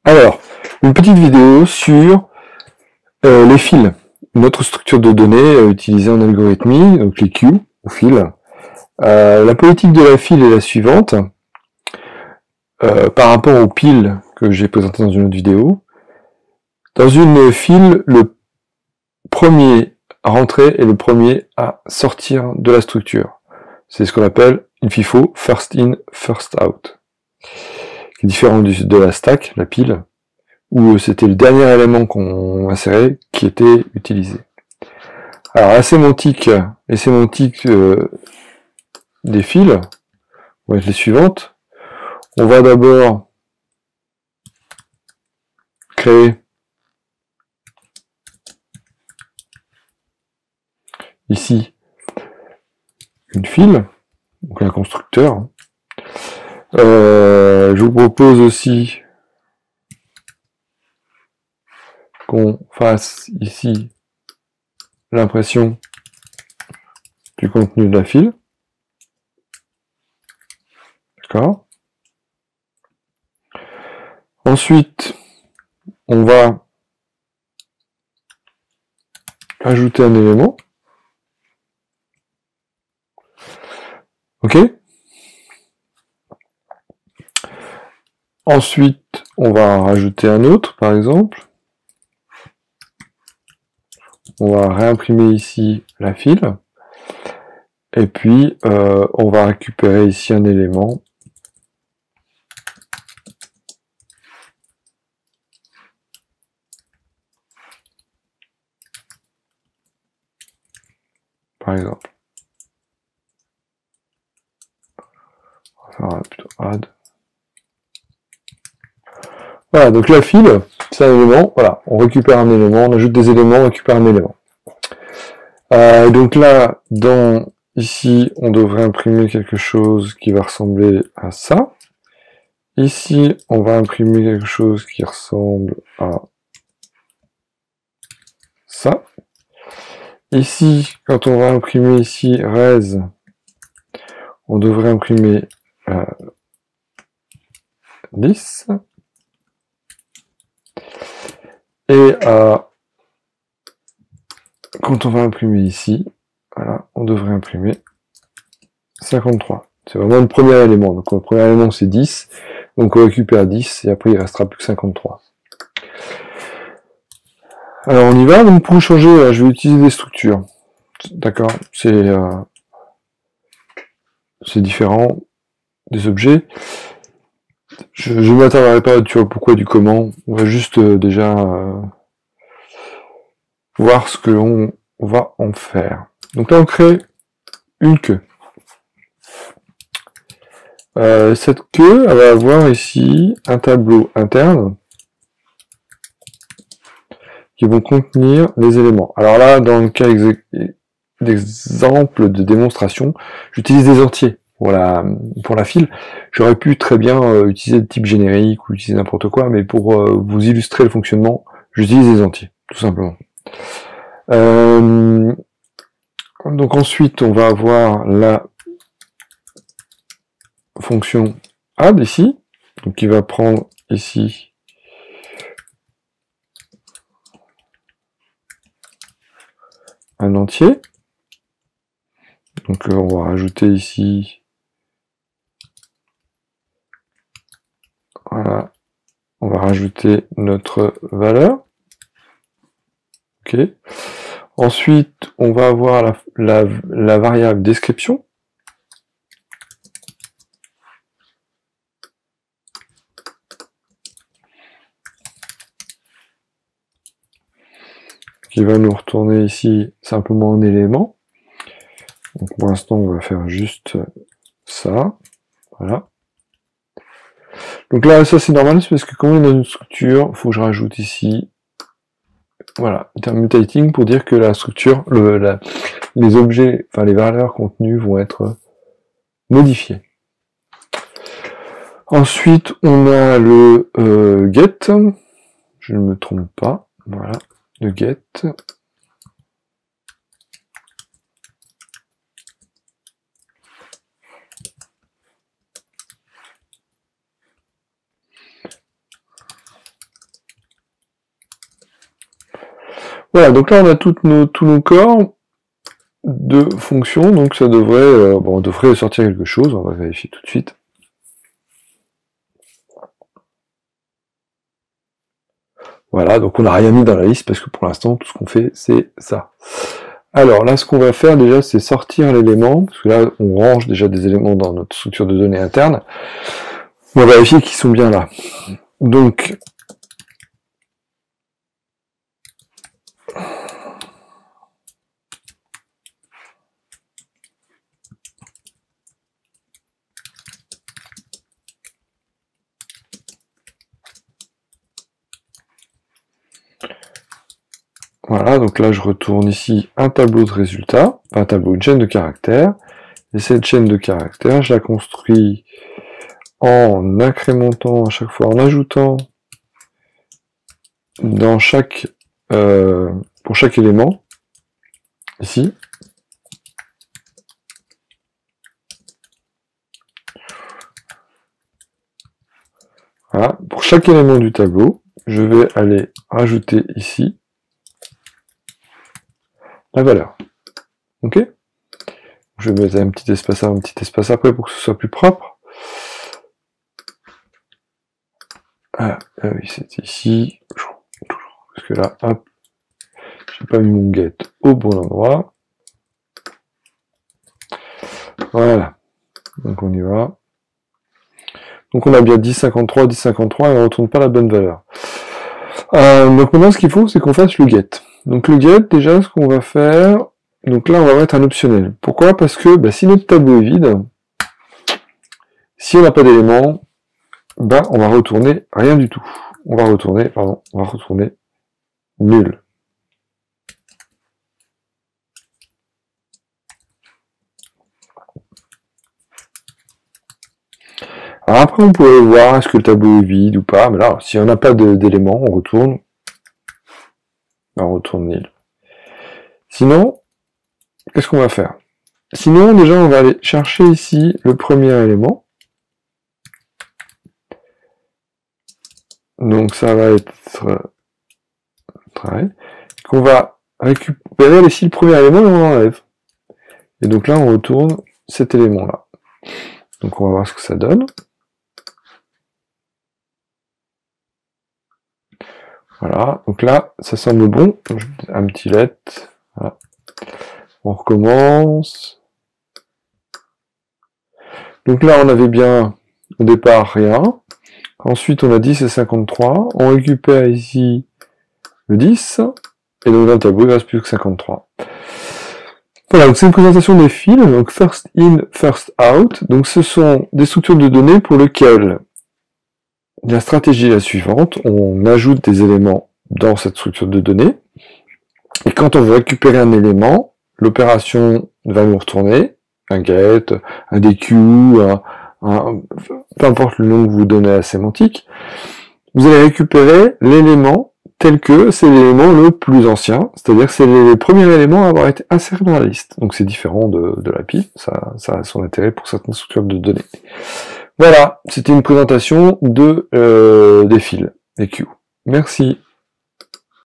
Alors, une petite vidéo sur les fils, une autre structure de données utilisée en algorithmie, donc les queues ou fils. La politique de la file est la suivante. Par rapport aux piles que j'ai présentées dans une autre vidéo, dans une file, le premier à rentrer est le premier à sortir de la structure. C'est ce qu'on appelle une FIFO, first in, first out, qui est différent de la stack, la pile, où c'était le dernier élément qu'on insérait qui était utilisé. Alors la sémantique, les sémantiques des fils vont être les suivantes. On va d'abord créer ici une file, donc un constructeur. Je vous propose aussi qu'on fasse ici l'impression du contenu de la file. D'accord. Ensuite, on va ajouter un élément. OK. Ensuite, on va rajouter un autre, par exemple. On va réimprimer ici la file. Et puis, on va récupérer ici un élément. Par exemple. On va faire plutôt add. Voilà, donc la file, c'est un élément. Voilà, on récupère un élément, on ajoute des éléments, on récupère un élément. Donc là, ici, on devrait imprimer quelque chose qui va ressembler à ça. Ici, on va imprimer quelque chose qui ressemble à ça. Ici, quand on va imprimer ici res, on devrait imprimer 10. Et quand on va imprimer ici, voilà, on devrait imprimer 53. C'est vraiment le premier élément. Donc le premier élément c'est 10. Donc on récupère 10 et après il restera plus que 53. Alors on y va. Donc pour changer, je vais utiliser des structures. D'accord, c'est différent des objets. Je ne m'attarderai pas sur le pourquoi du comment. On va juste déjà voir ce que l'on va en faire. Donc là on crée une queue. Cette queue, elle va avoir ici un tableau interne qui vont contenir les éléments. Alors là, dans le cas d'exemple de démonstration, j'utilise des entiers pour la file. J'aurais pu très bien utiliser de type générique ou utiliser n'importe quoi, mais pour vous illustrer le fonctionnement, j'utilise des entiers, tout simplement. Donc ensuite, on va avoir la fonction add ici, donc qui va prendre ici un entier. Donc on va rajouter ici, voilà, on va rajouter notre valeur. Ok. Ensuite, on va avoir la variable description. Qui va nous retourner ici simplement un élément. Donc pour l'instant, on va faire juste ça. Voilà. Donc là, ça c'est normal, c'est parce que quand on est dans une structure, il faut que je rajoute ici, voilà, intermutating pour dire que la structure, les objets, enfin les valeurs contenues vont être modifiées. Ensuite, on a le get, je ne me trompe pas, voilà, le get. Voilà, donc là on a tous nos corps de fonctions, donc ça devrait, on devrait sortir quelque chose, on va vérifier tout de suite. Voilà, donc on n'a rien mis dans la liste parce que pour l'instant tout ce qu'on fait c'est ça. Alors là ce qu'on va faire déjà c'est sortir l'élément, parce que là on range déjà des éléments dans notre structure de données interne. On va vérifier qu'ils sont bien là. Donc voilà, donc là je retourne ici un tableau de résultats, un tableau, une chaîne de caractères, et cette chaîne de caractères, je la construis en incrémentant à chaque fois, en ajoutant dans chaque pour chaque élément, ici, voilà, pour chaque élément du tableau, je vais aller rajouter ici la valeur. Ok? Je vais mettre un petit espace avant, un petit espace après pour que ce soit plus propre. Ah oui, c'est ici. Parce que là, hop, j'ai pas mis mon get au bon endroit. Voilà. Donc on y va. Donc on a bien 10,53, 10,53 et on ne retourne pas la bonne valeur. Donc maintenant ce qu'il faut c'est qu'on fasse le get. Donc le get, déjà ce qu'on va faire, donc là on va mettre un optionnel. Pourquoi? Parce que si notre tableau est vide, si on n'a pas d'éléments, on va retourner rien du tout. On va retourner nul. Alors après on pourrait voir est-ce que le tableau est vide ou pas, mais là si on n'a pas d'éléments, on retourne nil. Sinon, qu'est-ce qu'on va faire? Sinon, déjà, on va aller chercher ici le premier élément. Donc ça va être qu'on va récupérer ici le premier élément et on l'enlève. Et donc là, on retourne cet élément-là. Donc on va voir ce que ça donne. Voilà, donc là, ça semble bon. Un petit let. Voilà. On recommence. Donc là, on avait bien, au départ, rien. Ensuite, on a 10 et 53. On récupère ici le 10. Et donc dans le tableau, il ne reste plus que 53. Voilà, donc c'est une présentation des fils. Donc first in, first out. Donc ce sont des structures de données pour lesquelles la stratégie est la suivante. On ajoute des éléments dans cette structure de données. Et quand on veut récupérer un élément, l'opération va nous retourner un get, un DQ, peu importe le nom que vous donnez à la sémantique. Vous allez récupérer l'élément tel que c'est l'élément le plus ancien, c'est-à-dire que c'est les premiers éléments à avoir été insérés dans la liste. Donc c'est différent de la pile, ça a son intérêt pour certaines structures de données. Voilà, c'était une présentation des fils, des queues. Merci.